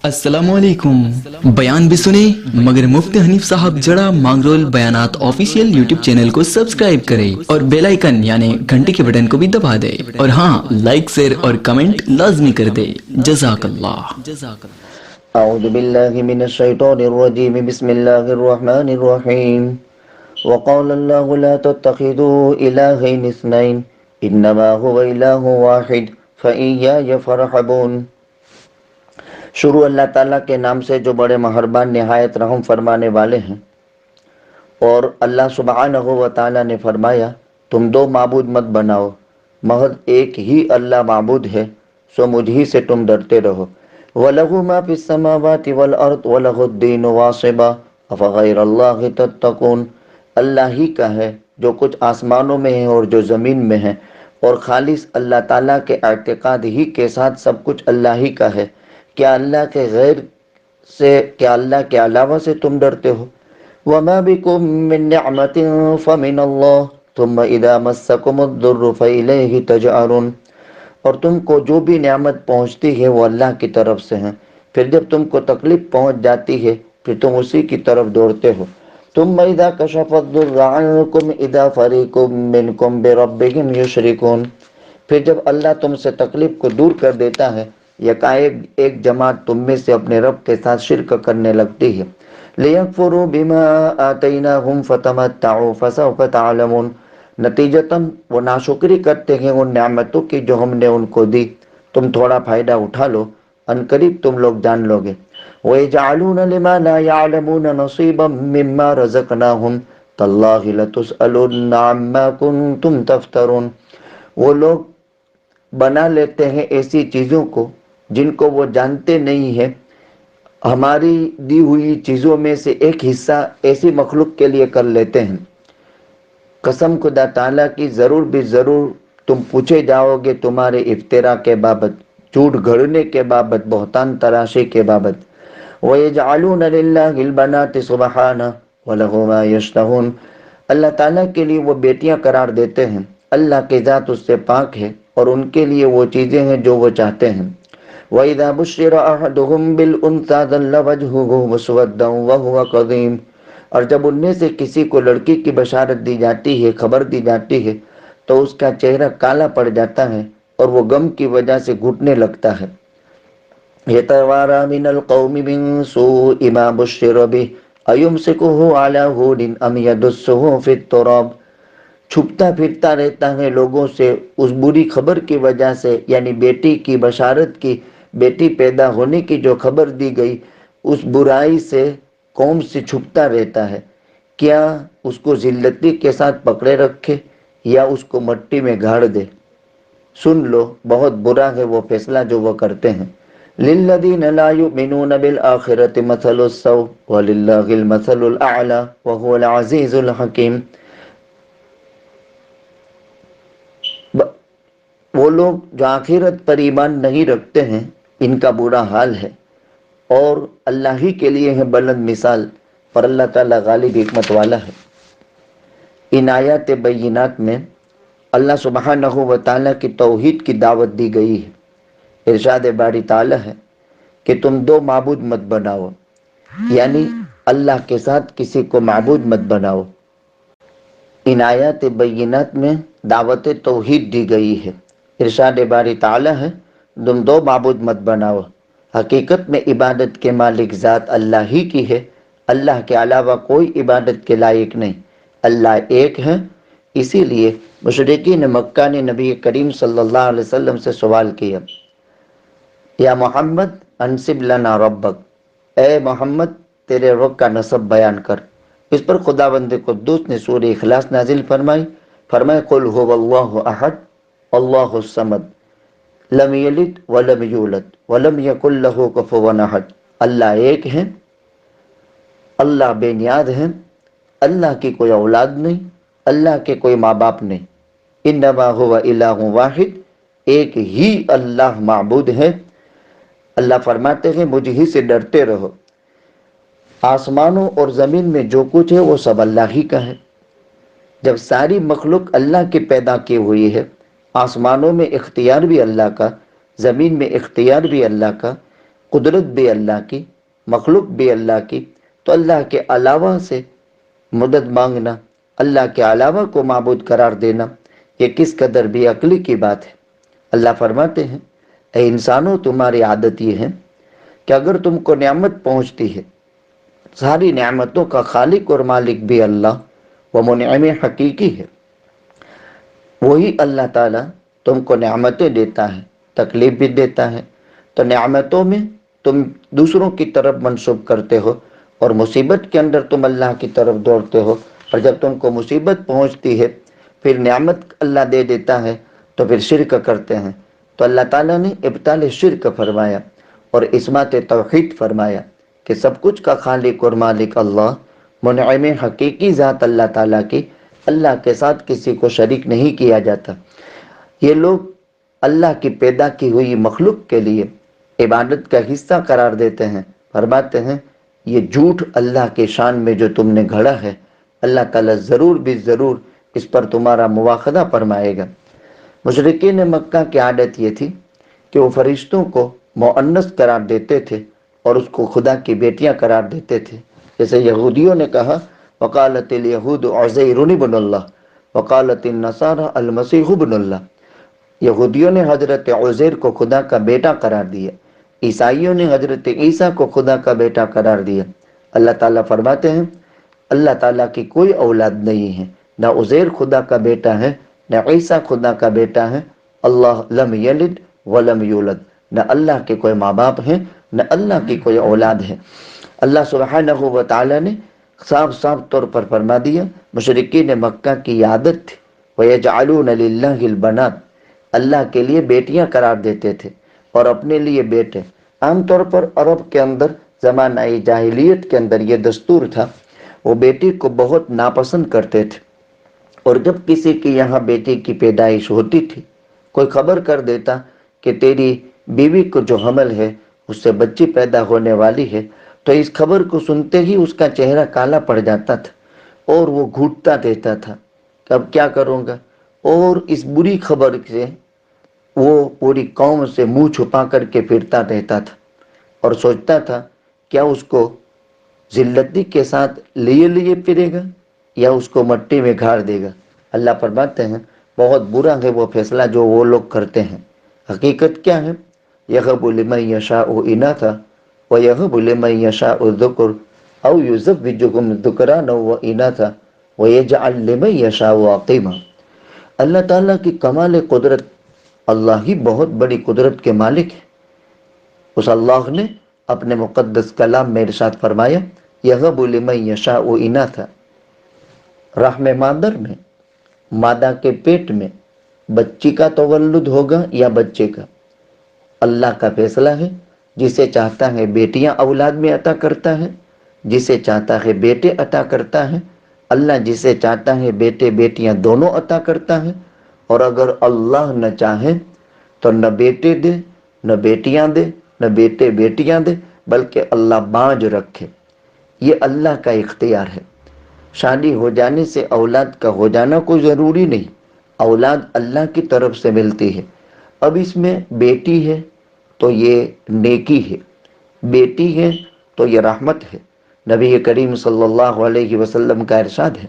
السلام علیکم. بیان بھی سنے مگر مفتی حنیف صاحب جڑا مانگرول بیانات آفیشیل یوٹیوب چینل کو سبسکرائب کرے اور بیل آئیکن یعنی گھنٹی کے بٹن کو بھی دبا دے اور ہاں لائک شیئر اور کمنٹ لازمی کر دے. جزاک اللہ. اعوذ باللہ من الشیطان الرجیم بسم اللہ الرحمن الرحیم وقال اللہ لا تتخذوا الہین اثنین انما هو الہ واحد فإیای فرحبون. شروع اللہ تعالیٰ کے نام سے جو بڑے مہربان نہایت رحم فرمانے والے ہیں. اور اللہ سبحانہ و تعالیٰ نے فرمایا تم دو معبود مت بناؤ، محض ایک ہی اللہ معبود ہے، سو مجھ ہی سے تم ڈرتے رہو. وَلَهُ مَا فِي السَّمَاوَاتِ وَالْأَرْضِ وَلَهُ الدِّينُ وَاصِبًا أَفَغَيْرَ اللَّهِ تَتَّقُونَ. اللہ ہی کا ہے جو کچھ آسمانوں میں ہے اور جو زمین میں ہے، اور خالص اللہ تعالیٰ کے اعتقاد ہی کے ساتھ سب کچھ اللہ ہی کا ہے. کیا اللہ کے علاوہ سے تم ڈرتے ہو؟ وَمَا بِكُم مِّن نِّعْمَةٍ فَمِنَ اللَّهِ ثُمَّ إِذَا مَسَّكُمُ الضُّرُّ فَإِلَيْهِ تَجْأَرُونَ. اور تم کو جو بھی نعمت پہنچتی ہے وہ اللہ کی طرف سے ہیں، پھر جب تم کو تکلیف پہنچ جاتی ہے پھر تم اسی کی طرف دوڑتے ہو. ثُمَّ إِذَا كَشَفَ الضُّرَّ عَنكُمْ إِذَا فَرِيقٌ مِّنكُمْ بِرَبِّهِمْ يُشْرِكُونَ. پھر جب اللہ تم سے تکلیف کو دور کر دیتا ہے یکایک ایک جماعت تم میں سے اپنے رب کے ساتھ شرک کرنے لگتی ہے. لِيَكْفُرُوا بِمَا آتَيْنَاهُمْ فَتَمَتَّعُوا فَسَوْفَ تَعْلَمُونَ. نتیجتاً وہ ناشکری کرتے ہیں ان نعمتوں کی جو ہم نے ان کو دی. تم تھوڑا فائدہ اٹھا لو، عنقریب تم لوگ جان لو گے. وَيَجْعَلُونَ لِمَا لَا يَعْلَمُونَ نَصِيبًا مِّمَّا رَزَقْنَاهُمْ تَاللَّهِ لَتُسْأَلُنَّ عَمَّا كُنتُمْ تَفْتَرُونَ. وہ لوگ بنا لیتے ہیں ایسی چیزوں کو جن کو وہ جانتے نہیں ہیں. ہماری دی ہوئی چیزوں میں سے ایک حصہ ایسی مخلوق کے لیے کر لیتے ہیں. قسم خدا تعالیٰ کی ضرور بھی ضرور تم پوچھے جاؤ گے تمہارے افتراء کے بابت، جھوٹ گھڑنے کے بابت، بہتان تراشی کے بابت. وَيَجْعَلُونَ لِلَّهِ الْبَنَاتِ سُبْحَانَهُ وَلَهُ مَا يَشْتَهُونَ. اللہ تعالیٰ کے لیے وہ بیٹیاں قرار دیتے ہیں. اللہ کی ذات اس سے پاک ہے اور ان کے لیے وہ چیزیں ہیں جو وہ چاہتے ہیں. وَإِذَا بُشِّرَ أَحَدُهُم بِالْأُنثَىٰ ظَلَّ وَجْهُهُ مُسْوَدًّا وَهُوَ كَظِيمٌ. اور جب ان میں سے کسی کو لڑکی کی بشارت دی جاتی ہے، خبر دی جاتی ہے، تو اس کا چہرہ کالا پڑ جاتا ہے اور وہ غم کی وجہ سے گھٹنے لگتا ہے. يَتَوَارَىٰ مِنَ الْقَوْمِ مِن سُوءِ مَا بُشِّرَ بِهِ أَيُمْسِكُهُ عَلَىٰ هُونٍ أَمْ يَدُسُّهُ فِي التُّرَابِ. چھپتا پھرتا رہتا ہے لوگوں سے اس بری خبر کی وجہ سے، یعنی بیٹی کی بشارت کی، بیٹی پیدا ہونے کی جو خبر دی گئی، اس برائی سے قوم سے چھپتا رہتا ہے. کیا اس کو ذلتی کے ساتھ پکڑے رکھے یا اس کو مٹی میں گاڑ دے؟ سن لو، بہت برا ہے وہ فیصلہ جو وہ کرتے ہیں. لِلَّذِينَ لَا يُؤْمِنُونَ بِالْآخِرَةِ مَثَلُ السَّوْءِ وَلِلَّهِ الْمَثَلُ الْأَعْلَىٰ وَهُوَ الْعَزِيزُ الْحَكِيمُ. وہ لوگ جو آخرت پر ایمان نہیں رکھتے ہیں ان کا برا حال ہے، اور اللہ ہی کے لیے ہے بلند مثال، اور اللہ تعالیٰ غالب حکمت والا ہے. ان آیات بینات میں اللہ سبحانہ و تعالیٰ کی توحید کی دعوت دی گئی ہے. ارشاد باری تعالیٰ ہے کہ تم دو معبود مت بناؤ، یعنی اللہ کے ساتھ کسی کو معبود مت بناؤ. ان آیات بینات میں دعوت توحید دی گئی ہے. ارشاد باری تعالیٰ ہے تم دو معبود مت بناؤ. حقیقت میں عبادت کے مالک ذات اللہ ہی کی ہے، اللہ کے علاوہ کوئی عبادت کے لائق نہیں. اللہ ایک ہے. اسی لیے مشرکین مکہ نے نبی کریم صلی اللہ علیہ وسلم سے سوال کیا، یا محمد انسب لنا ربک، اے محمد تیرے رب کا نسب بیان کر. اس پر خداوند قدوس نے سورہ اخلاص نازل فرمائے قل هو اللہ احد اللہ الصمد لم یلد ولم یولد ولم یکن لہ کفوا احد. اللہ ایک ہے، اللہ بے نیاز ہے، اللہ کی کوئی اولاد نہیں، اللہ کے کوئی ماں باپ نہیں. انما هو الہ واحد، ایک ہی اللہ معبود ہے. اللہ فرماتے ہیں مجھ ہی سے ڈرتے رہو. آسمانوں اور زمین میں جو کچھ ہے وہ سب اللہ ہی کا ہے. جب ساری مخلوق اللہ کی پیدا کی ہوئی ہے، آسمانوں میں اختیار بھی اللہ کا، زمین میں اختیار بھی اللہ کا، قدرت بھی اللہ کی، مخلوق بھی اللہ کی، تو اللہ کے علاوہ سے مدد مانگنا، اللہ کے علاوہ کو معبود قرار دینا، یہ کس قدر بے عقلی کی بات ہے۔ اللہ فرماتے ہیں اے انسانوں، تمہاری عادت یہ ہے کہ اگر تم کو نعمت پہنچتی ہے، ساری نعمتوں کا خالق اور مالک بھی اللہ، وہ منعم حقیقی ہے، وہی اللہ تعالیٰ تم کو نعمتیں دیتا ہے، تکلیف بھی دیتا ہے، تو نعمتوں میں تم دوسروں کی طرف منسوب کرتے ہو اور مصیبت کے اندر تم اللہ کی طرف دوڑتے ہو، اور جب تم کو مصیبت پہنچتی ہے پھر نعمت اللہ دے دیتا ہے تو پھر شرک کرتے ہیں۔ تو اللہ تعالیٰ نے ابطال شرک فرمایا اور اثبات توحید فرمایا کہ سب کچھ کا خالق اور مالک اللہ، منعم حقیقی ذات اللہ تعالیٰ کی، اللہ کے ساتھ کسی کو شریک نہیں کیا جاتا۔ یہ لوگ اللہ کی پیدا کی ہوئی مخلوق کے لیے عبادت کا حصہ قرار دیتے ہیں، فرماتے ہیں یہ جھوٹ اللہ کے شان میں جو تم نے گھڑا ہے، اللہ تعالیٰ ضرور بھی ضرور اس پر تمہارا مواخذہ فرمائے گا۔ مشرکین مکہ کی عادت یہ تھی کہ وہ فرشتوں کو مؤنث قرار دیتے تھے اور اس کو خدا کی بیٹیاں قرار دیتے تھے، جیسے یہودیوں نے کہا وقالت الیہود عزیر ابن اللہ وقالت النصارى المسیح ابن اللہ، یہودیوں نے حضرت عزیر کو خدا کا بیٹا قرار دیا، عیسائیوں نے حضرت عیسیٰ کو خدا کا بیٹا قرار دیا۔ اللہ تعالیٰ فرماتے ہیں اللہ تعالیٰ کی کوئی اولاد نہیں ہے، نہ عزیر خدا کا بیٹا ہے نہ عیسیٰ خدا کا بیٹا ہے، اللہ لم یلد ولم یولد، نہ اللہ کے کوئی ماں باپ ہیں نہ اللہ کی کوئی اولاد ہے۔ اللہ سبحانہ و تعالیٰ نے صاف صاف طور پر فرما دیا، مشرکین مکہ کی عادت تھی وَيَجْعَلُونَ لِلَّهِ الْبَنَاتِ، اللہ کے لیے بیٹیاں قرار دیتے تھے اور اپنے لیے بیٹے۔ عام طور پر عرب کے اندر زمانہ جاہلیت کے اندر یہ دستور تھا، وہ بیٹی کو بہت ناپسند کرتے تھے، اور جب کسی کی یہاں بیٹی کی پیدائش ہوتی تھی، کوئی خبر کر دیتا کہ تیری بیوی کو جو حمل ہے اس سے بچی پیدا ہونے والی ہے، تو اس خبر کو سنتے ہی اس کا چہرہ کالا پڑ جاتا تھا اور وہ گھٹتا دیتا تھا کہ اب کیا کروں گا، اور اس بری خبر سے وہ پوری قوم سے منہ چھپا کر کے پھرتا رہتا تھا اور سوچتا تھا کیا اس کو ذلتی کے ساتھ لیے لیے پھرے گا یا اس کو مٹی میں گھاڑ دے گا۔ اللہ فرماتے ہیں بہت برا ہے وہ فیصلہ جو وہ لوگ کرتے ہیں۔ حقیقت کیا ہے؟ یغب لمن یشاء اناثا ویغب لمن یشاء الذکر او یزوجہم ذکرانا واناثا ویجعل لمن یشاء عقیما۔ اللہ تعالیٰ کی کمال قدرت، اللہ ہی بہت بڑی قدرت کے مالک ہے۔ اس اللہ نے اپنے مقدس کلام میں ارشاد فرمایا یغب لمن یشاء اناثا، رحم مادر میں، مادہ کے پیٹ میں بچی کا تولد ہوگا یا بچے کا، اللہ کا فیصلہ ہے۔ جسے چاہتا ہے بیٹیاں اولاد میں عطا کرتا ہے، جسے چاہتا ہے بیٹے عطا کرتا ہے۔ اللہ جسے چاہتا ہے بیٹے بیٹیاں دونوں عطا کرتا ہے، اور اگر اللہ نہ چاہے تو نہ بیٹے دے نہ بیٹیاں دے، نہ بیٹے بیٹیاں دے، بلکہ اللہ باج رکھے۔ یہ اللہ کا اختیار ہے۔ شادی ہو جانے سے اولاد کا ہو جانا کوئی ضروری نہیں، اولاد اللہ کی طرف سے ملتی ہے۔ اب اس میں بیٹی ہے تو یہ نیکی ہے، بیٹی ہے تو یہ رحمت ہے۔ نبی کریم صلی اللہ علیہ وسلم کا ارشاد ہے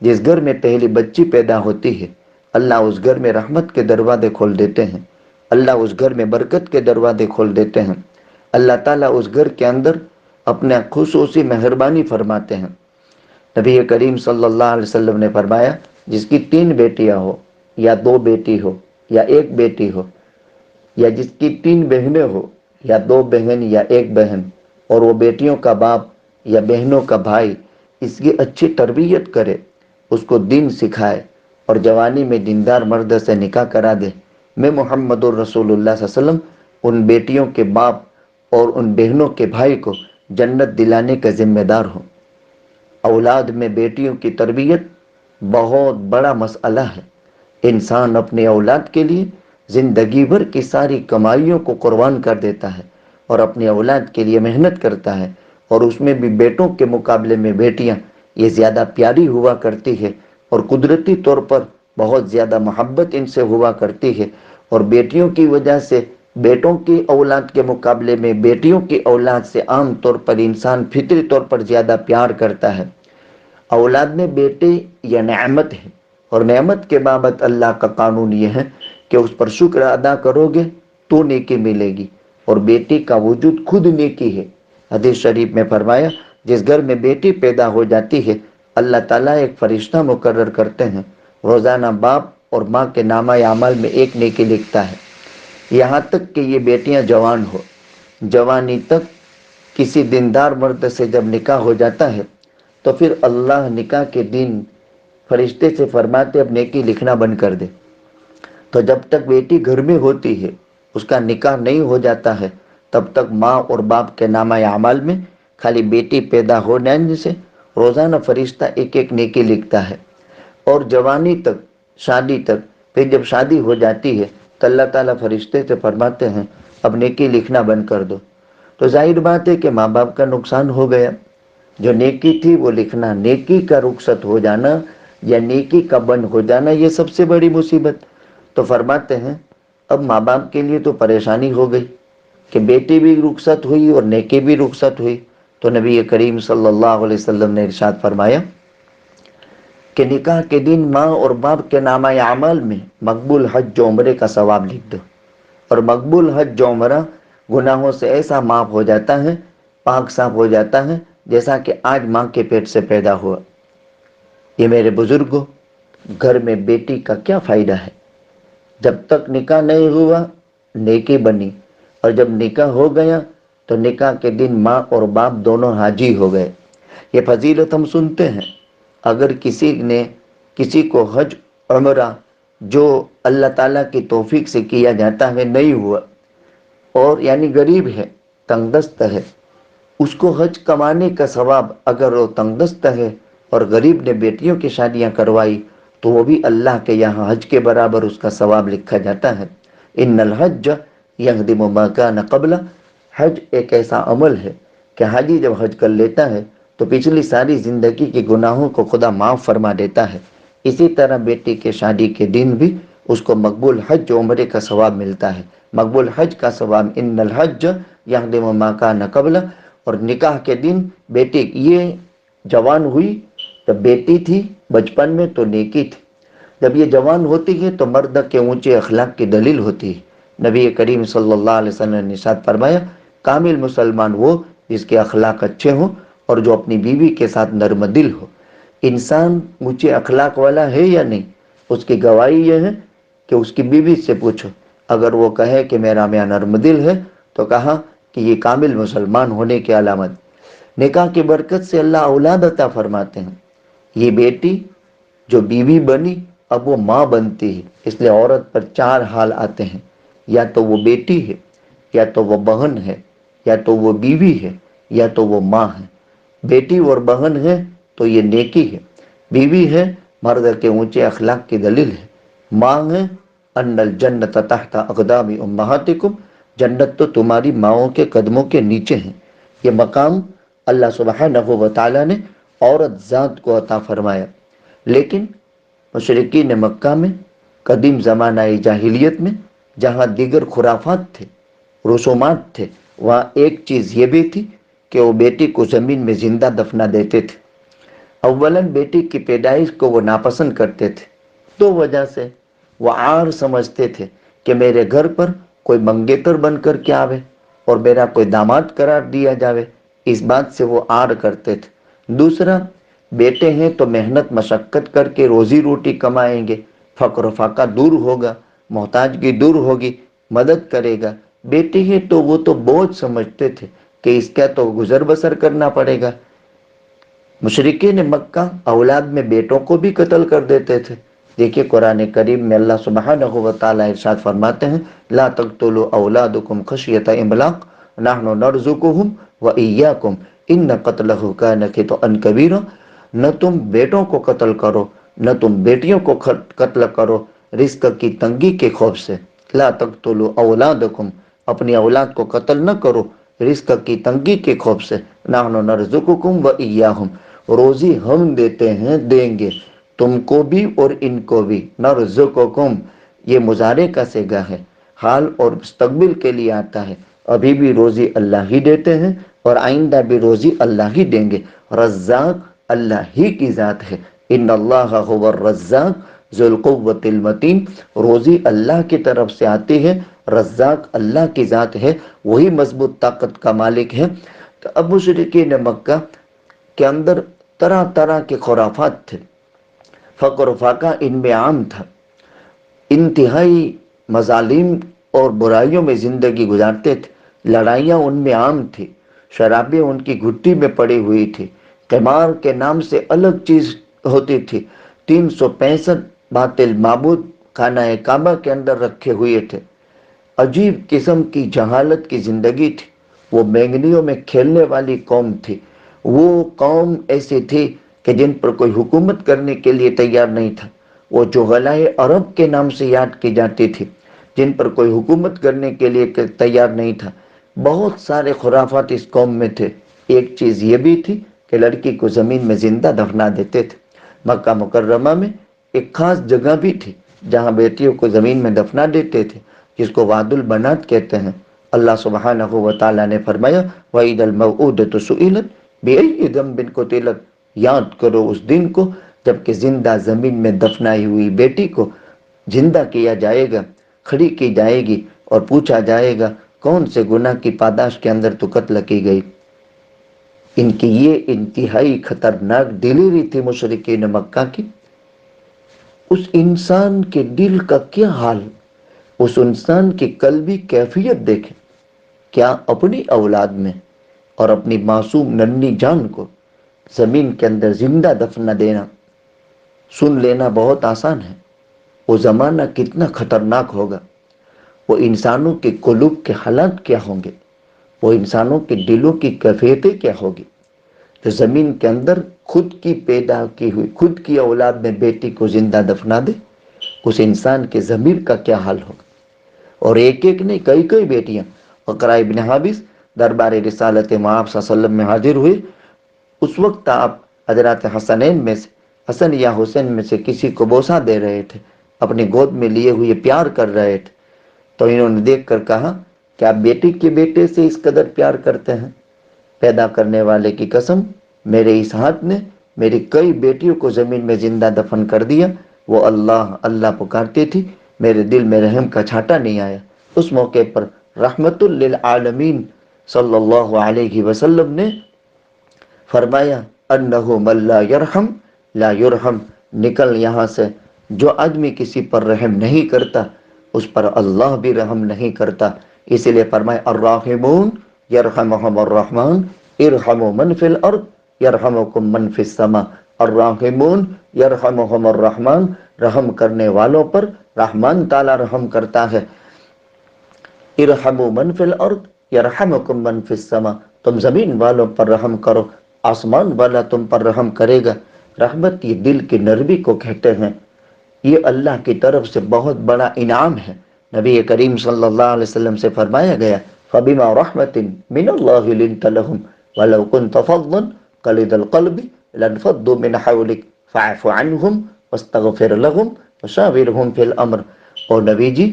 جس گھر میں پہلی بچی پیدا ہوتی ہے اللہ اس گھر میں رحمت کے دروازے کھول دیتے ہیں، اللہ اس گھر میں برکت کے دروازے کھول دیتے ہیں، اللہ تعالیٰ اس گھر کے اندر اپنا خصوصی مہربانی فرماتے ہیں۔ نبی کریم صلی اللہ علیہ وسلم نے فرمایا جس کی 3 بیٹیاں ہو یا 2 بیٹی ہو یا 1 بیٹی ہو، یا جس کی 3 بہنیں ہو یا 2 بہن یا 1 بہن، اور وہ بیٹیوں کا باپ یا بہنوں کا بھائی اس کی اچھی تربیت کرے، اس کو دین سکھائے اور جوانی میں دیندار مرد سے نکاح کرا دے، میں محمد الرسول اللہ صلی اللہ علیہ وسلم ان بیٹیوں کے باپ اور ان بہنوں کے بھائی کو جنت دلانے کا ذمہ دار ہوں۔ اولاد میں بیٹیوں کی تربیت بہت بڑا مسئلہ ہے۔ انسان اپنے اولاد کے لیے زندگی بھر کی ساری کمائیوں کو قربان کر دیتا ہے اور اپنی اولاد کے لیے محنت کرتا ہے، اور اس میں بھی بیٹوں کے مقابلے میں بیٹیاں یہ زیادہ پیاری ہوا کرتی ہے اور قدرتی طور پر بہت زیادہ محبت ان سے ہوا کرتی ہے، اور بیٹیوں کی وجہ سے بیٹوں کی اولاد کے مقابلے میں بیٹیوں کی اولاد سے عام طور پر انسان فطری طور پر زیادہ پیار کرتا ہے۔ اولاد میں بیٹے یہ نعمت ہے، اور نعمت کے بابت اللہ کا قانون یہ ہے کہ اس پر شکر ادا کرو گے تو نیکی ملے گی، اور بیٹی کا وجود خود نیکی ہے۔ حدیث شریف میں فرمایا، جس گھر میں بیٹی پیدا ہو جاتی ہے اللہ تعالیٰ ایک فرشتہ مقرر کرتے ہیں، روزانہ باپ اور ماں کے نامہ اعمال میں ایک نیکی لکھتا ہے، یہاں تک کہ یہ بیٹیاں جوان ہو۔ جوانی تک کسی دیندار مرد سے جب نکاح ہو جاتا ہے تو پھر اللہ نکاح کے دن فرشتے سے فرماتے اب نیکی لکھنا بند کر دے۔ تو جب تک بیٹی گھر میں ہوتی ہے، اس کا نکاح نہیں ہو جاتا ہے، تب تک ماں اور باپ کے نامہ اعمال میں خالی بیٹی پیدا ہونے سے روزانہ فرشتہ ایک ایک نیکی لکھتا ہے، اور جوانی تک، شادی تک۔ پھر جب شادی ہو جاتی ہے تو اللہ تعالیٰ فرشتے سے فرماتے ہیں اب نیکی لکھنا بند کر دو۔ تو ظاہر بات ہے کہ ماں باپ کا نقصان ہو گیا، جو نیکی تھی وہ لکھنا، نیکی کا رخصت ہو جانا یا نیکی کا بند ہو جانا یہ سب سے بڑی مصیبت۔ تو فرماتے ہیں اب ماں باپ کے لیے تو پریشانی ہو گئی کہ بیٹی بھی رخصت ہوئی اور نیکی بھی رخصت ہوئی۔ تو نبی کریم صلی اللہ علیہ وسلم نے ارشاد فرمایا کہ نکاح کے دن ماں اور باپ کے نامہ اعمال میں مقبول حج و عمرے کا ثواب لکھ دو، اور مقبول حج و عمرہ گناہوں سے ایسا معاف ہو جاتا ہے، پاک صاف ہو جاتا ہے جیسا کہ آج ماں کے پیٹ سے پیدا ہوا۔ یہ میرے بزرگوں، گھر میں بیٹی کا کیا فائدہ ہے؟ جب تک نکاح نہیں ہوا نیکی بنی، اور جب نکاح ہو گیا تو نکاح کے دن ماں اور باپ دونوں حاجی ہو گئے۔ یہ فضیلت ہم سنتے ہیں، اگر کسی کو حج عمرہ جو اللہ تعالیٰ کی توفیق سے کیا جاتا ہے نہیں ہوا، اور یعنی غریب ہے، تنگ دست ہے، اس کو حج کمانے کا ثواب، اگر وہ تنگ دست ہے اور غریب نے بیٹیوں کی شادیاں کروائی تو وہ بھی اللہ کے یہاں حج کے برابر اس کا ثواب لکھا جاتا ہے۔ ان الحج یہدم ما کان قبلہ، حج ایک ایسا عمل ہے کہ حاجی جب حج کر لیتا ہے تو پچھلی ساری زندگی کے گناہوں کو خدا معاف فرما دیتا ہے۔ اسی طرح بیٹی کے شادی کے دن بھی اس کو مقبول حج و عمرے کا ثواب ملتا ہے، مقبول حج کا ثواب۔ ان الحج یہدم ما کان قبلہ، اور نکاح کے دن بیٹی یہ جوان ہوئی، جب بیٹی تھی بچپن میں تو نیکی تھی، جب یہ جوان ہوتی ہے تو مرد کے اونچے اخلاق کی دلیل ہوتی ہے۔ نبی کریم صلی اللہ علیہ وسلم نے ارشاد فرمایا کامل مسلمان وہ جس کے اخلاق اچھے ہوں اور جو اپنی بیوی کے ساتھ نرم دل ہو۔ انسان اونچے اخلاق والا ہے یا نہیں، اس کی گواہی یہ ہے کہ اس کی بیوی سے پوچھو، اگر وہ کہے کہ میرا میاں نرم دل ہے تو کہا کہ یہ کامل مسلمان ہونے کی علامت۔ نکاح کی برکت سے اللہ اولاد عطا فرماتے ہیں۔ یہ بیٹی جو بیوی بنی اب وہ ماں بنتی ہے، اس لیے عورت پر چار حال آتے ہیں، یا تو وہ بیٹی ہے، یا تو وہ بہن ہے، یا تو وہ بیوی ہے، یا تو وہ ماں ہے۔ بیٹی اور بہن ہے تو یہ نیکی ہے، بیوی ہے مرد کے اونچے اخلاق کی دلیل ہے، ماں ہے ان الجنت تحت اقدام امہاتکم، جنت تو تمہاری ماؤں کے قدموں کے نیچے ہیں۔ یہ مقام اللہ سبحانہ و تعالیٰ نے عورت ذات کو عطا فرمایا، لیکن مشرکین مکہ میں قدیم زمانہ جاہلیت میں جہاں دیگر خرافات تھے، رسومات تھے، وہاں ایک چیز یہ بھی تھی کہ وہ بیٹی کو زمین میں زندہ دفنا دیتے تھے۔ اولاً بیٹی کی پیدائش کو وہ ناپسند کرتے تھے، دو وجہ سے وہ عار سمجھتے تھے کہ میرے گھر پر کوئی منگیتر بن کر کے آوے اور میرا کوئی داماد قرار دیا جاوے، اس بات سے وہ عار کرتے تھے۔ دوسرا، بیٹے ہیں تو محنت مشقت کر کے روزی روٹی کمائیں گے، فقر و فاقہ دور ہوگا، محتاجگی دور ہوگی، مدد کرے گا۔ بیٹی ہے تو وہ تو بوجھ سمجھتے تھے کہ اس کا تو گزر بسر کرنا پڑے گا۔ مشرکین مکہ اولاد میں بیٹوں کو بھی قتل کر دیتے تھے۔ دیکھیے قرآن کریم میں اللہ سبحانہ و تعالیٰ ارشاد فرماتے ہیں لا تقتلوا اولادکم خشیۃ املاق نحن نرزقهم وإیاکم ان قتلہ کان خطأ کبیرا، نہ تم بیٹوں کو قتل کرو نہ تم بیٹیوں کو قتل کرو رزق کی تنگی کے خوف سے۔ لا تقتلوا اولادکم، اپنی اولاد کو قتل نہ کرو رزق کی تنگی کے خوف سے۔ نحن نرزقکم وإیاہم، روزی ہم دیتے ہیں، دیں گے تم کو بھی اور ان کو بھی۔ نرزقکم یہ مضارع کا صیغہ ہے، حال اور مستقبل کے لیے آتا ہے۔ ابھی بھی روزی اللہ ہی دیتے ہیں اور آئندہ بھی روزی اللہ ہی دیں گے۔ رزاق اللہ ہی کی ذات ہے۔ ان اللہ هو الرزاق ذو القوۃ المتین، روزی اللہ کی طرف سے آتی ہے، رزاق اللہ کی ذات ہے، وہی مضبوط طاقت کا مالک ہے۔ تو اب مشرکین مکہ کے اندر طرح طرح کے خرافات تھے، فقر و فاقہ ان میں عام تھا، انتہائی مظالم اور برائیوں میں زندگی گزارتے تھے، لڑائیاں ان میں عام تھی، شرابیں ان کی گھٹی میں پڑی ہوئی تھی، قمار کے نام سے الگ چیز ہوتی تھی، 365 باطل معبود خانہ کعبہ کے اندر رکھے ہوئے تھے، عجیب قسم کی جہالت کی زندگی تھی۔ وہ مینگنیوں میں کھیلنے والی قوم تھی، وہ قوم ایسی تھی کہ جن پر کوئی حکومت کرنے کے لیے تیار نہیں تھا، وہ جغلائے عرب کے نام سے یاد کی جاتی تھی، جن پر کوئی حکومت کرنے کے لیے تیار نہیں تھا۔ بہت سارے خرافات اس قوم میں تھے۔ ایک چیز یہ بھی تھی کہ لڑکی کو زمین میں زندہ دفنا دیتے تھے۔ مکہ مکرمہ میں ایک خاص جگہ بھی تھی جہاں بیٹیوں کو زمین میں دفنا دیتے تھے، جس کو واد البنات کہتے ہیں۔ اللہ سبحانہ و تعالیٰ نے فرمایا وَإِذَا الْمَوْءُودَةُ سُئِلَتْ بِأَيِّ ذَنبٍ قُتِلَتْ، یاد کرو اس دن کو جب کہ زندہ زمین میں دفنائی ہوئی بیٹی کو زندہ کیا جائے گا، کھڑی کی جائے گی اور پوچھا جائے گا کون سے گناہ کی پاداش کے اندر تو قتل کی گئی۔ ان کی یہ انتہائی خطرناک دلیری تھی مشرکین مکہ کی۔ اس انسان کے دل کا کیا حال، اس انسان کی قلبی کیفیت دیکھیں۔ کیا اپنی اولاد میں اور اپنی معصوم ننھی جان کو زمین کے اندر زندہ دفنا دینا، سن لینا بہت آسان ہے، وہ زمانہ کتنا خطرناک ہوگا، وہ انسانوں کے قلوب کے حالات کیا ہوں گے، وہ انسانوں کے دلوں کی کیفیتیں کیا ہوگی۔ تو زمین کے اندر خود کی پیدا کی ہوئی خود کی اولاد میں بیٹی کو زندہ دفنا دے، اس انسان کے ضمیر کا کیا حال ہوگا۔ اور ایک ایک نہیں، کئی کئی بیٹیاں، اقرا ابن حابس دربار رسالت مآب صلی اللہ علیہ وسلم میں حاضر ہوئے۔ اس وقت آپ حضرات حسنین میں سے، حسن یا حسین میں سے کسی کو بوسہ دے رہے تھے، اپنی گود میں لیے ہوئے پیار کر رہے تھے، تو انہوں نے دیکھ کر کہا کہ آپ بیٹی کے بیٹے سے اس قدر پیار کرتے ہیں؟ پیدا کرنے والے کی قسم، میرے اس ہاتھ نے میری کئی بیٹیوں کو زمین میں زندہ دفن کر دیا۔ وہ اللہ اللہ پکارتی تھی، میرے دل میں رحم کا چھاٹا نہیں آیا۔ اس موقع پر رحمت للعالمین صلی اللہ علیہ وسلم نے فرمایا انہو من لا یرحم لا یرحم، نکل یہاں سے، جو آدمی کسی پر رحم نہیں کرتا اس پر اللہ بھی رحم نہیں کرتا۔ اسی لیے فرمایا الراحمون یرحمہم الرحمن ارحموا من فی الارض یرحمکم من فی السماء، الراحمون یرحمہم الرحمن، رحم کرنے والوں پر رحمان تعالی رحم کرتا ہے۔ ارحموا من فی الارض یرحمکم من فی السماء، تم زمین والوں پر رحم کرو، آسمان والا تم پر رحم کرے گا۔ رحمت یہ دل کی نرمی کو کہتے ہیں، یہ اللہ کی طرف سے بہت بڑا انعام ہے۔ نبی کریم صلی اللہ علیہ وسلم سے فرمایا گیا فَبِمَا رَحْمَةٍ مِّنَ اللَّهِ لِنْتَ لَهُمْ وَلَوْ كُنْتَ فَظًّا غَلِيظَ الْقَلْبِ لَانفَضُّوا مِنْ حَوْلِكَ فَاعْفُ عَنْهُمْ وَاسْتَغْفِرْ لَهُمْ وَشَاوِرْهُمْ فِي الْأَمْرِ۔ اور نبی جی،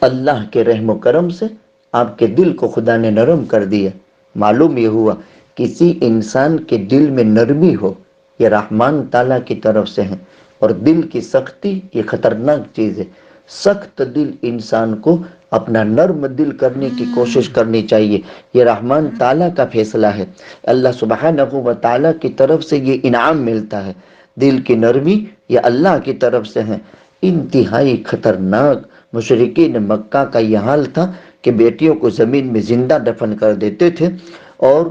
اللہ کے رحم و کرم سے آپ کے دل کو خدا نے نرم کر دیا۔ معلوم یہ ہوا کسی انسان کے دل میں نرمی ہو، یہ رحمان تعالیٰ کی طرف سے ہے، اور دل کی سختی یہ خطرناک چیز ہے۔ سخت دل انسان کو اپنا نرم دل کرنے کی کوشش کرنی چاہیے، یہ رحمان تعالیٰ کا فیصلہ ہے۔ اللہ سبحانہ و تعالیٰ کی طرف سے یہ انعام ملتا ہے، دل کی نرمی یہ اللہ کی طرف سے ہے۔ انتہائی خطرناک مشرکین مکہ کا یہ حال تھا کہ بیٹیوں کو زمین میں زندہ دفن کر دیتے تھے، اور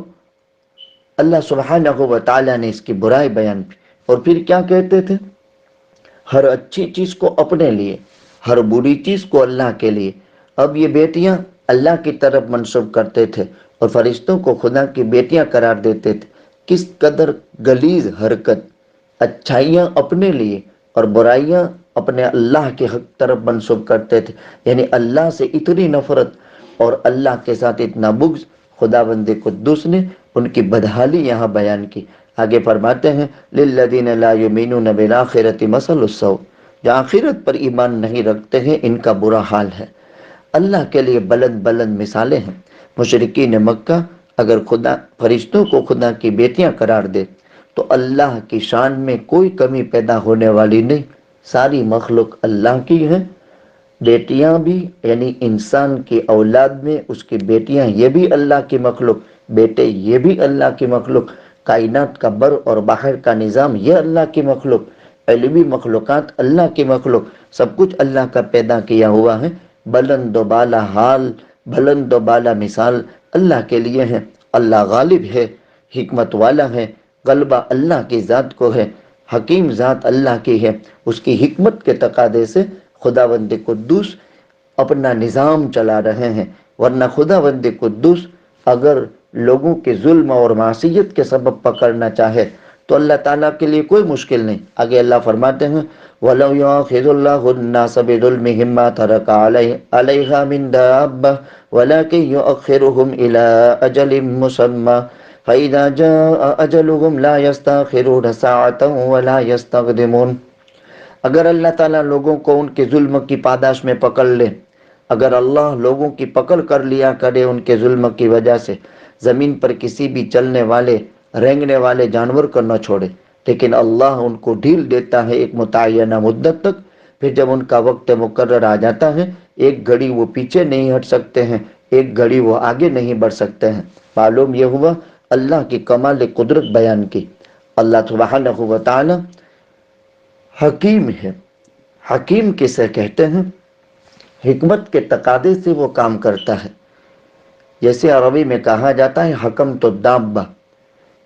اللہ سبحانہ و تعالیٰ نے اس کی برائی بیان کی، اور پھر کیا کہتے تھے؟ ہر اچھی چیز کو اپنے لیے، ہر بری چیز کو اللہ کے لیے۔ اب یہ بیٹیاں اللہ کی طرف منسوب کرتے تھے اور فرشتوں کو خدا کی بیٹیاں قرار دیتے تھے۔ کس قدر غلیظ حرکت، اچھائیاں اپنے لیے اور برائیاں اپنے اللہ کے حق طرف منسوب کرتے تھے، یعنی اللہ سے اتنی نفرت اور اللہ کے ساتھ اتنا بغض۔ خداوند قدوس نے ان کی بدحالی یہاں بیان کی۔ آگے فرماتے ہیں للذین لا یؤمنون بالآخرۃ مثل السوء، جو آخرت پر ایمان نہیں رکھتے ہیں ان کا برا حال ہے۔ اللہ کے لیے بلند بلند مثالیں ہیں۔ مشرکین مکہ اگر خدا فرشتوں کو خدا کی بیٹیاں قرار دے تو اللہ کی شان میں کوئی کمی پیدا ہونے والی نہیں۔ ساری مخلوق اللہ کی ہے، بیٹیاں بھی یعنی انسان کی اولاد میں اس کی بیٹیاں یہ بھی اللہ کی مخلوق، بیٹے یہ بھی اللہ کی مخلوق، کائنات کا بر اور باہر کا نظام یہ اللہ کی مخلوق، علمی مخلوقات اللہ کی مخلوق، سب کچھ اللہ کا پیدا کیا ہوا ہے۔ بلند و بالا حال، بلند و بالا مثال اللہ کے لیے ہے۔ اللہ غالب ہے، حکمت والا ہے، غلبہ اللہ کی ذات کو ہے، حکیم ذات اللہ کی ہے۔ اس کی حکمت کے تقاضے سے خداوند قدوس اپنا نظام چلا رہے ہیں، ورنہ خداوند قدوس اگر لوگوں کے ظلم اور معصیت کے سبب پکڑنا چاہے تو اللہ تعالیٰ کے لیے کوئی مشکل نہیں۔ آگے اللہ فرماتے ہیں وَلَوْ يُؤَاخِذُ اللَّهُ النَّاسَ بِظُلْمِهِمْ مَا تَرَكَ عَلَيْهَا مِنْ دَابَّةٍ وَلَكِنْ يُؤَخِّرُهُمْ إِلَىٰ أَجَلٍ مُّسَمًّى فَإِذَا جَاءَ أَجَلُهُمْ لَا يَسْتَأْخِرُونَ سَاعَةً وَلَا يَسْتَقْدِمُونَ۔ اگر اللہ تعالیٰ لوگوں کو ان کے ظلم کی پاداش میں پکڑ لے، اگر اللہ لوگوں کی پکڑ کر لیا کرے ان کے ظلم کی وجہ سے، زمین پر کسی بھی چلنے والے رینگنے والے جانور کو نہ چھوڑے، لیکن اللہ ان کو ڈھیل دیتا ہے ایک متعینہ مدت تک۔ پھر جب ان کا وقت مقرر آ جاتا ہے، ایک گھڑی وہ پیچھے نہیں ہٹ سکتے ہیں، ایک گھڑی وہ آگے نہیں بڑھ سکتے ہیں۔ معلوم یہ ہوا اللہ کی کمال قدرت بیان کی۔ اللہ سبحانہ و تعالی حکیم ہے۔ حکیم کسے کہتے ہیں؟ حکمت کے تقاضے سے وہ کام کرتا ہے۔ جیسے عربی میں کہا جاتا ہے حکم تو دابہ،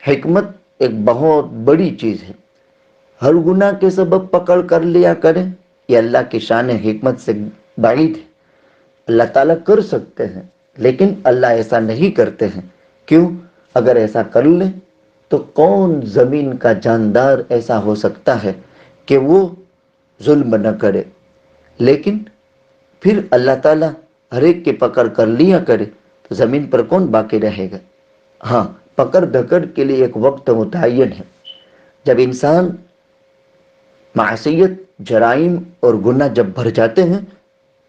حکمت ایک بہت بڑی چیز ہے۔ ہر گناہ کے سبب پکڑ کر لیا کریں، یہ اللہ کی شان حکمت سے بعید ہے۔ اللہ تعالیٰ کر سکتے ہیں لیکن اللہ ایسا نہیں کرتے ہیں۔ کیوں؟ اگر ایسا کر لیں تو کون زمین کا جاندار ایسا ہو سکتا ہے کہ وہ ظلم نہ کرے؟ لیکن پھر اللہ تعالیٰ ہر ایک کی پکڑ کر لیا کرے تو زمین پر کون باقی رہے گا؟ ہاں، پکڑ دھکڑ کے لیے ایک وقت متعین ہے۔ جب انسان معصیت، جرائم اور گناہ جب بھر جاتے ہیں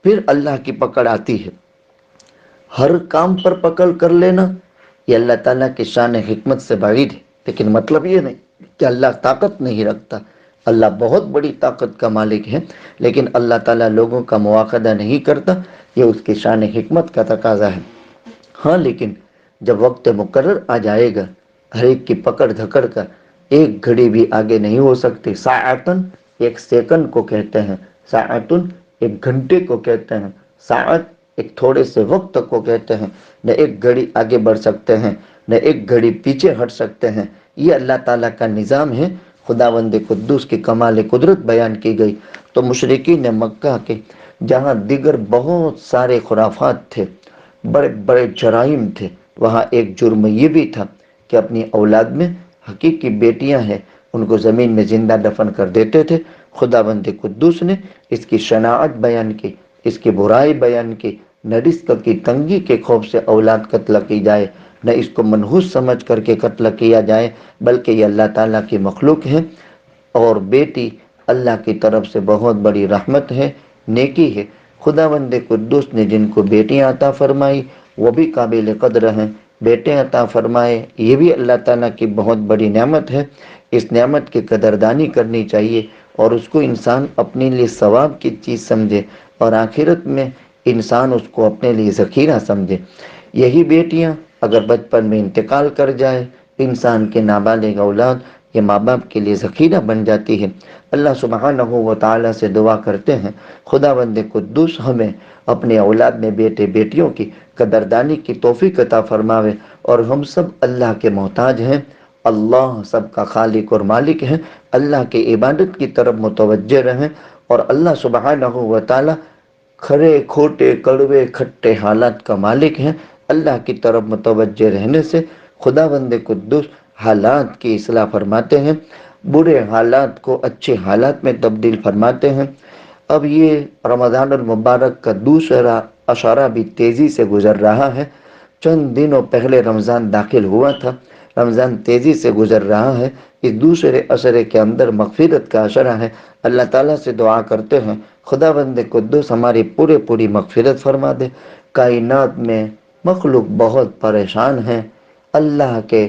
پھر اللہ کی پکڑ آتی ہے۔ ہر کام پر پکڑ کر لینا یہ اللہ تعالیٰ کی شان حکمت سے بعید ہے، لیکن مطلب یہ نہیں کہ اللہ طاقت نہیں رکھتا۔ اللہ بہت بڑی طاقت کا مالک ہے، لیکن اللہ تعالیٰ لوگوں کا مواخذہ نہیں کرتا، یہ اس کی شان حکمت کا تقاضا ہے۔ ہاں، لیکن جب وقت مقرر آ جائے گا، ہر ایک کی پکڑ دھکڑ کا ایک گھڑی بھی آگے نہیں ہو سکتی۔ ساعتن ایک سیکنڈ کو کہتے ہیں، ساعتن ایک گھنٹے کو کہتے ہیں، ساعت ایک تھوڑے سے وقت کو کہتے ہیں۔ نہ ایک گھڑی آگے بڑھ سکتے ہیں، نہ ایک گھڑی پیچھے ہٹ سکتے ہیں۔ یہ اللہ تعالیٰ کا نظام ہے۔ خداوند قدوس کی کمال قدرت بیان کی گئی تو مشرکین مکہ کے جہاں دیگر بہت سارے خرافات تھے، بڑے بڑے جرائم تھے، وہاں ایک جرم یہ بھی تھا کہ اپنی اولاد میں حقیقی بیٹیاں ہیں ان کو زمین میں زندہ دفن کر دیتے تھے۔ خداوند قدوس نے اس کی شناعت بیان کی، اس کی برائی بیان کی۔ نہ رزق کی تنگی کے خوف سے اولاد قتل کی جائے، نہ اس کو منحوس سمجھ کر کے قتل کیا جائے، بلکہ یہ اللہ تعالیٰ کی مخلوق ہے اور بیٹی اللہ کی طرف سے بہت بڑی رحمت ہے، نیکی ہے۔ خداوند قدوس نے جن کو بیٹیاں عطا فرمائی وہ بھی قابل قدر ہیں، بیٹے عطا فرمائے یہ بھی اللہ تعالیٰ کی بہت بڑی نعمت ہے۔ اس نعمت کی قدردانی کرنی چاہیے اور اس کو انسان اپنے لیے ثواب کی چیز سمجھے اور آخرت میں انسان اس کو اپنے لیے ذخیرہ سمجھے۔ یہی بیٹیاں اگر بچپن میں انتقال کر جائے، انسان کے نابالغ اولاد یہ ماں باپ کے لیے ذخیرہ بن جاتی ہے۔ اللہ سبحانہ و تعالیٰ سے دعا کرتے ہیں خداوند قدوس ہمیں اپنے اولاد میں بیٹے بیٹیوں کی قدردانی کی توفیق عطا فرماوے، اور ہم سب اللہ کے محتاج ہیں۔ اللہ سب کا خالق اور مالک ہے۔ اللہ کی عبادت کی طرف متوجہ رہیں اور اللہ سبحانہ و تعالیٰ کھرے کھوٹے کڑوے کھٹے حالات کا مالک ہے۔ اللہ کی طرف متوجہ رہنے سے خداوند قدوس حالات کی اصلاح فرماتے ہیں، برے حالات کو اچھے حالات میں تبدیل فرماتے ہیں۔ اب یہ رمضان المبارک کا دوسرا اشارہ بھی تیزی سے گزر رہا ہے۔ چند دنوں پہلے رمضان داخل ہوا تھا، رمضان تیزی سے گزر رہا ہے، اس دوسرے عشرے کے اندر مغفرت کا عشرہ ہے۔ اللہ تعالیٰ سے دعا کرتے ہیں خدا بند قدوس ہماری پوری مغفرت فرما دے۔ کائنات میں مخلوق بہت پریشان ہیں، اللہ کے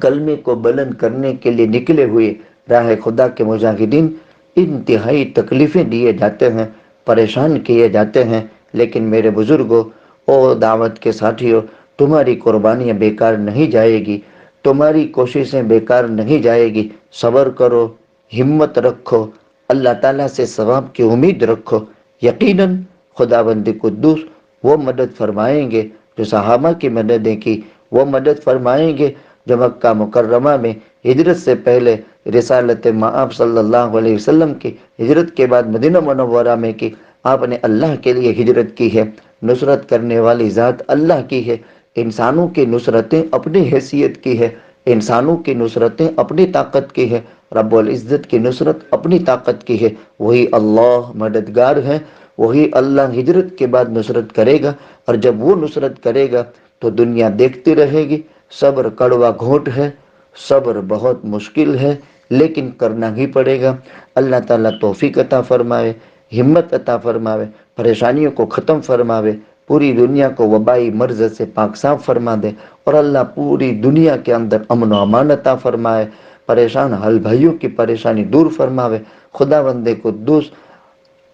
کلمے کو بلند کرنے کے لیے نکلے ہوئے راہ خدا کے مجاہدین انتہائی تکلیفیں دیے جاتے ہیں، پریشان کیے جاتے ہیں، لیکن میرے بزرگوں او دعوت کے ساتھیوں، تمہاری قربانیاں بیکار نہیں جائے گی، تمہاری کوششیں بیکار نہیں جائے گی۔ صبر کرو، ہمت رکھو، اللہ تعالیٰ سے ثواب کی امید رکھو، یقیناً خدا بند قدوس وہ مدد فرمائیں گے جو صحابہ کی مددیں کی، وہ مدد فرمائیں گے جو مکہ مکرمہ میں ہجرت سے پہلے رسالت مآب صلی اللہ علیہ وسلم کی ہجرت کے بعد مدینہ منورہ میں کی۔ آپ نے اللہ کے لیے ہجرت کی ہے، نصرت کرنے والی ذات اللہ کی ہے، انسانوں کی نصرتیں اپنی حیثیت کی ہے، انسانوں کی نصرتیں اپنی طاقت کی ہے، رب العزت کی نصرت اپنی طاقت کی ہے۔ وہی اللہ مددگار ہے، وہی اللہ ہجرت کے بعد نصرت کرے گا، اور جب وہ نصرت کرے گا تو دنیا دیکھتی رہے گی۔ صبر کڑوا گھونٹ ہے، صبر بہت مشکل ہے، لیکن کرنا ہی پڑے گا۔ اللہ تعالیٰ توفیق عطا فرمائے، ہمت عطا فرماوے، پریشانیوں کو ختم فرماوے، پوری دنیا کو وبائی مرض سے پاک صاف فرما دے، اور اللہ پوری دنیا کے اندر امن و امان عطا فرمائے، پریشان حال بھائیوں کی پریشانی دور فرماوے۔ خدا بند قدوس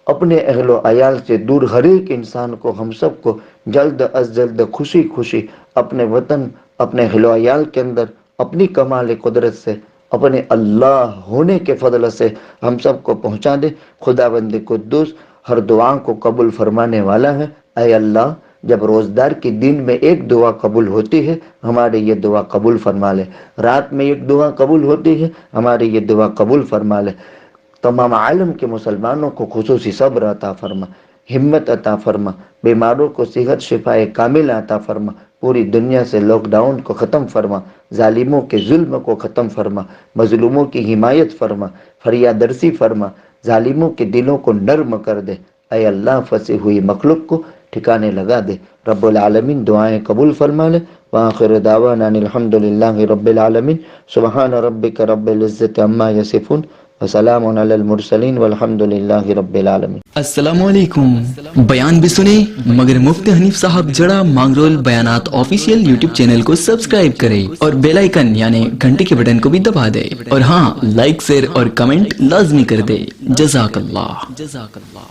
اپنے اہل و عیال سے دور ہر ایک انسان کو، ہم سب کو جلد از جلد خوشی اپنے وطن، اپنے اہل و عیال کے اندر اپنی کمال قدرت سے، اپنے اللہ ہونے کے فضل سے ہم سب کو پہنچا دے۔ خدا بند قدوس ہر دعا کو قبول فرمانے والا ہے۔ اے اللہ، جب روزدار کی دن میں ایک دعا قبول ہوتی ہے، ہماری یہ دعا قبول فرما لے۔ رات میں ایک دعا قبول ہوتی ہے، ہماری یہ دعا قبول فرما لے۔ تمام عالم کے مسلمانوں کو خصوصی صبر عطا فرما، ہمت عطا فرما، بیماروں کو صحت شفائے کامل عطا فرما، پوری دنیا سے لاک ڈاؤن کو ختم فرما، ظالموں کے ظلم کو ختم فرما، مظلوموں کی حمایت فرما، فریاد رسی فرما، ظالموں کے دلوں کو نرم کر دے۔ اے اللہ، پھنسی ہوئی مخلوق کو ٹھکانے لگا دے۔ رب العالمین دعائیں قبول فرما لے۔ وآخر دعوانا ان الحمد للہ رب العالمین۔ سبحان ربک رب العزت عما یصفون وسلام علی المرسلین والحمد للہ رب العالمین۔ السلام علیکم۔ بیان بھی سنے مگر مفتی حنیف صاحب جڑا مانگرول بیانات آفیشیل یوٹیوب چینل کو سبسکرائب کرے اور بیل آئیکن یعنی گھنٹی کے بٹن کو بھی دبا دے، اور ہاں، لائک، شیئر اور کمنٹ لازمی کر دے۔ جزاک اللہ۔